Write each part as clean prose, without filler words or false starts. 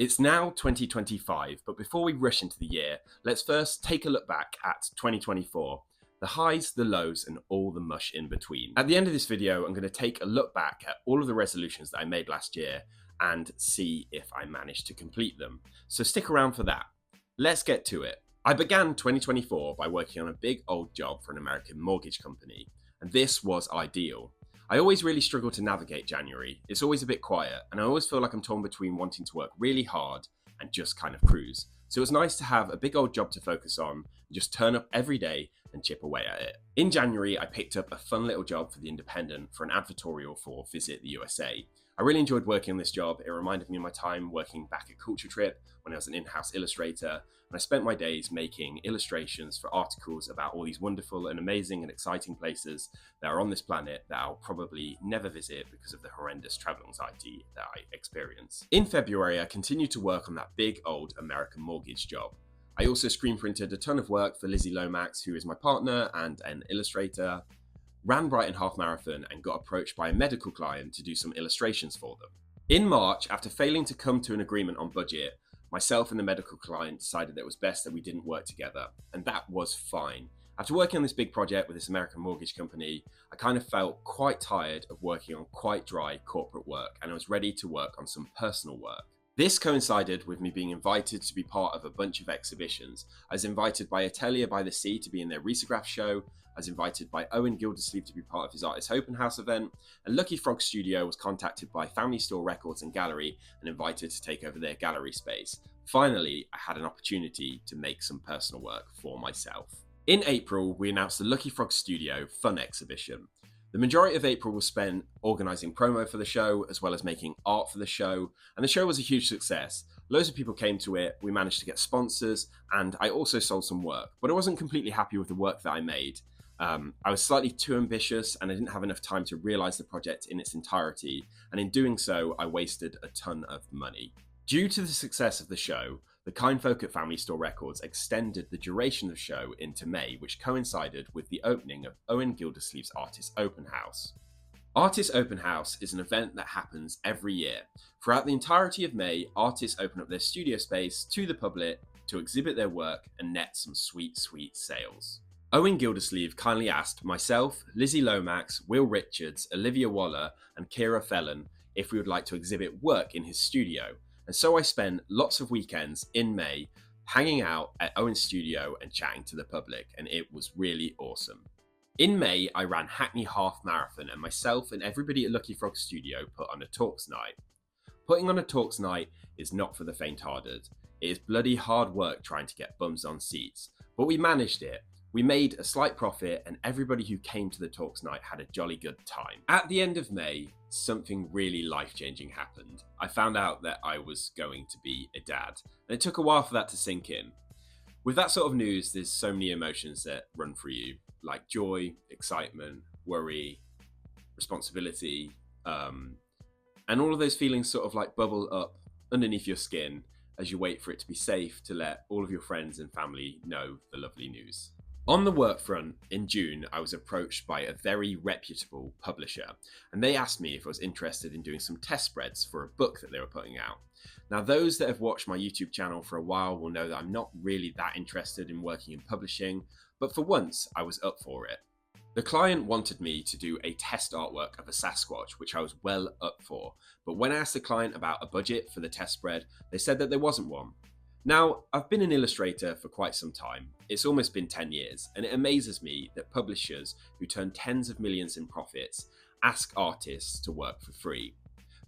It's now 2025, but before we rush into the year, let's first take a look back at 2024, the highs, the lows, and all the mush in between. At the end of this video, I'm going to take a look back at all of the resolutions that I made last year and see if I managed to complete them. So stick around for that. Let's get to it. I began 2024 by working on a big old job for an American mortgage company, and this was ideal. I always really struggle to navigate January. It's always a bit quiet, and I always feel like I'm torn between wanting to work really hard and just kind of cruise. So it's nice to have a big old job to focus on and just turn up every day and chip away at it. In January, I picked up a fun little job for The Independent for an advertorial for Visit the USA. I really enjoyed working on this job. It reminded me of my time working back at Culture Trip when I was an in-house illustrator, and I spent my days making illustrations for articles about all these wonderful and amazing and exciting places that are on this planet that I'll probably never visit because of the horrendous travel anxiety that I experience. In February, I continued to work on that big old American mortgage job. I also screen printed a ton of work for Lizzie Lomax, who is my partner and an illustrator, ran Brighton Half Marathon, and got approached by a medical client to do some illustrations for them. In March, after failing to come to an agreement on budget, myself and the medical client decided that it was best that we didn't work together, and that was fine. After working on this big project with this American mortgage company, I kind of felt quite tired of working on quite dry corporate work, and I was ready to work on some personal work. This coincided with me being invited to be part of a bunch of exhibitions. I was invited by Atelier by the Sea to be in their Risograph show. I was invited by Owen Gildersleeve to be part of his Artist Open House event. And Lucky Frog Studio was contacted by Family Store Records and Gallery and invited to take over their gallery space. Finally, I had an opportunity to make some personal work for myself. In April, we announced the Lucky Frog Studio Fun Exhibition. The majority of April was spent organising promo for the show, as well as making art for the show, and the show was a huge success. Loads of people came to it, we managed to get sponsors, and I also sold some work, but I wasn't completely happy with the work that I made. I was slightly too ambitious, and I didn't have enough time to realise the project in its entirety, and in doing so, I wasted a ton of money. Due to the success of the show, the kind folk at Family Store Records extended the duration of the show into May, which coincided with the opening of Owen Gildersleeve's Artist Open House. Artist Open House is an event that happens every year. Throughout the entirety of May, artists open up their studio space to the public to exhibit their work and net some sweet, sweet sales. Owen Gildersleeve kindly asked myself, Lizzie Lomax, Will Richards, Olivia Waller, and Kira Felon if we would like to exhibit work in his studio. And so I spent lots of weekends in May hanging out at Owen's studio and chatting to the public, and it was really awesome. In May, I ran Hackney Half Marathon, and myself and everybody at Lucky Frog Studio put on a talks night. Putting on a talks night is not for the faint-hearted. It is bloody hard work trying to get bums on seats, but we managed it. We made a slight profit, and everybody who came to the talks night had a jolly good time. At the end of May, something really life-changing happened. I found out that I was going to be a dad, and it took a while for that to sink in. With that sort of news, there's so many emotions that run through you, like joy, excitement, worry, responsibility, and all of those feelings sort of like bubble up underneath your skin as you wait for it to be safe to let all of your friends and family know the lovely news. On the work front, in June, I was approached by a very reputable publisher, and they asked me if I was interested in doing some test spreads for a book that they were putting out. Now, those that have watched my YouTube channel for a while will know that I'm not really that interested in working in publishing, but for once, I was up for it. The client wanted me to do a test artwork of a Sasquatch, which I was well up for, but when I asked the client about a budget for the test spread, they said that there wasn't one. Now, I've been an illustrator for quite some time. It's almost been 10 years, and it amazes me that publishers who turn tens of millions in profits ask artists to work for free.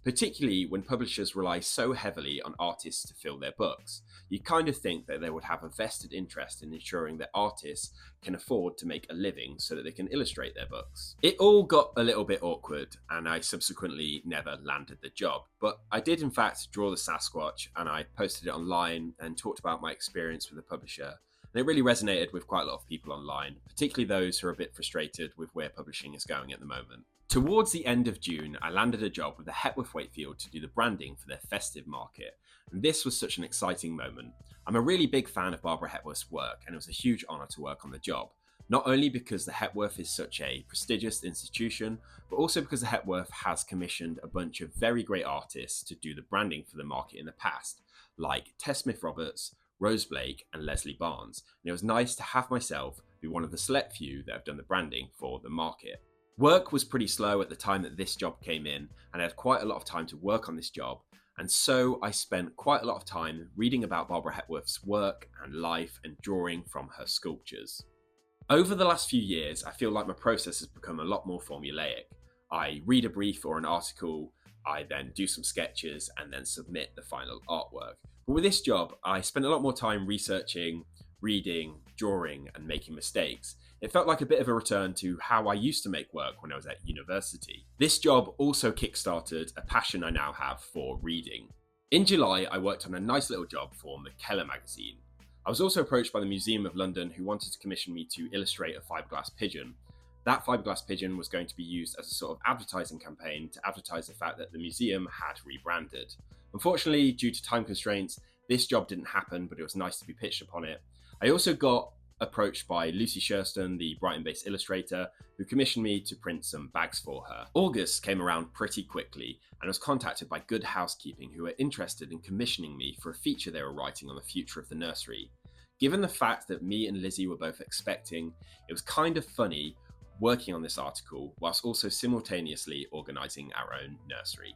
Particularly when publishers rely so heavily on artists to fill their books. You kind of think that they would have a vested interest in ensuring that artists can afford to make a living so that they can illustrate their books. It all got a little bit awkward, and I subsequently never landed the job. But I did in fact draw the Sasquatch, and I posted it online and talked about my experience with the publisher. And it really resonated with quite a lot of people online, particularly those who are a bit frustrated with where publishing is going at the moment. Towards the end of June, I landed a job with the Hepworth Wakefield to do the branding for their festive market, and this was such an exciting moment. I'm a really big fan of Barbara Hepworth's work, and it was a huge honour to work on the job. Not only because the Hepworth is such a prestigious institution, but also because the Hepworth has commissioned a bunch of very great artists to do the branding for the market in the past. like Tess Smith-Roberts, Rose Blake and Leslie Barnes, and it was nice to have myself be one of the select few that have done the branding for the market. Work was pretty slow at the time that this job came in, and I had quite a lot of time to work on this job, and so I spent quite a lot of time reading about Barbara Hepworth's work and life and drawing from her sculptures. Over the last few years, I feel like my process has become a lot more formulaic. I read a brief or an article, I then do some sketches and then submit the final artwork. But with this job, I spent a lot more time researching, reading, drawing and making mistakes. It felt like a bit of a return to how I used to make work when I was at university. This job also kickstarted a passion I now have for reading. In July, I worked on a nice little job for McKellar magazine. I was also approached by the Museum of London, who wanted to commission me to illustrate a fiberglass pigeon. That fiberglass pigeon was going to be used as a sort of advertising campaign to advertise the fact that the museum had rebranded. Unfortunately, due to time constraints, this job didn't happen, but it was nice to be pitched upon it. I also got approached by Lucy Sherston, the Brighton-based illustrator, who commissioned me to print some bags for her. August came around pretty quickly, and I was contacted by Good Housekeeping, who were interested in commissioning me for a feature they were writing on the future of the nursery. Given the fact that me and Lizzie were both expecting, it was kind of funny working on this article whilst also simultaneously organising our own nursery.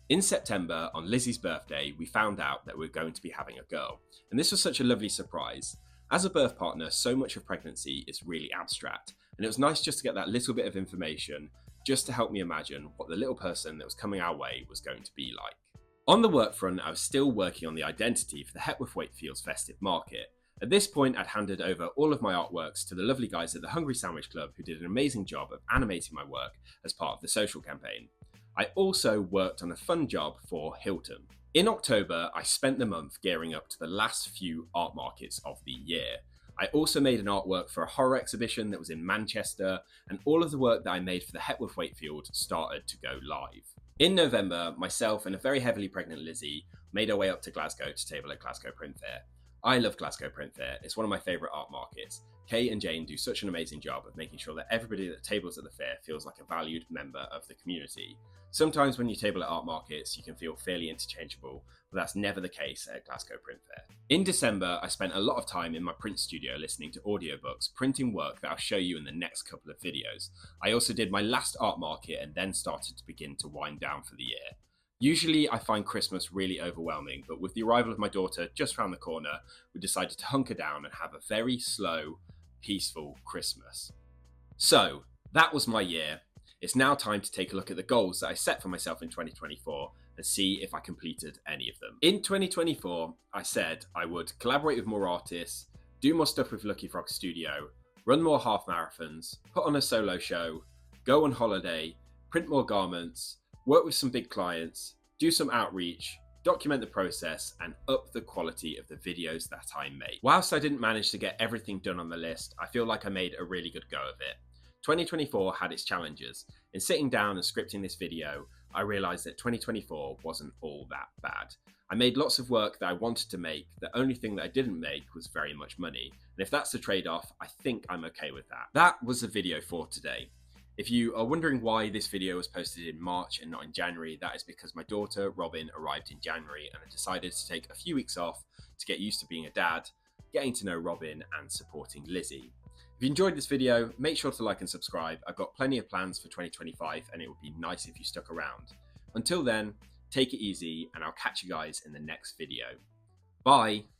In September, on Lizzie's birthday, we found out that we were going to be having a girl, and this was such a lovely surprise. As a birth partner, so much of pregnancy is really abstract, and it was nice just to get that little bit of information just to help me imagine what the little person that was coming our way was going to be like. On the work front, I was still working on the identity for the Hepworth Wakefields festive market. At this point, I'd handed over all of my artworks to the lovely guys at the Hungry Sandwich Club, who did an amazing job of animating my work as part of the social campaign. I also worked on a fun job for Hilton. In October, I spent the month gearing up to the last few art markets of the year. I also made an artwork for a horror exhibition that was in Manchester, and all of the work that I made for the Hepworth Wakefield started to go live. In November, myself and a very heavily pregnant Lizzie made our way up to Glasgow to table at Glasgow Print Fair. I love Glasgow Print Fair, it's one of my favourite art markets. Kay and Jane do such an amazing job of making sure that everybody that tables at the fair feels like a valued member of the community. Sometimes when you table at art markets, you can feel fairly interchangeable, but that's never the case at Glasgow Print Fair. In December, I spent a lot of time in my print studio listening to audiobooks, printing work that I'll show you in the next couple of videos. I also did my last art market and then started to begin to wind down for the year. Usually I find Christmas really overwhelming, but with the arrival of my daughter just round the corner, we decided to hunker down and have a very slow, peaceful Christmas. So, that was my year. It's now time to take a look at the goals that I set for myself in 2024 and see if I completed any of them. In 2024, I said I would collaborate with more artists, do more stuff with Lucky Frog Studio, run more half marathons, put on a solo show, go on holiday, print more garments, work with some big clients, do some outreach, document the process, and up the quality of the videos that I make. Whilst I didn't manage to get everything done on the list, I feel like I made a really good go of it. 2024 had its challenges. In sitting down and scripting this video, I realised that 2024 wasn't all that bad. I made lots of work that I wanted to make. The only thing that I didn't make was very much money. And if that's the trade-off, I think I'm okay with that. That was the video for today. If you are wondering why this video was posted in March and not in January, that is because my daughter, Robin, arrived in January and I decided to take a few weeks off to get used to being a dad, getting to know Robin and supporting Lizzie. If you enjoyed this video, make sure to like and subscribe. I've got plenty of plans for 2025 and it would be nice if you stuck around. Until then, take it easy and I'll catch you guys in the next video. Bye!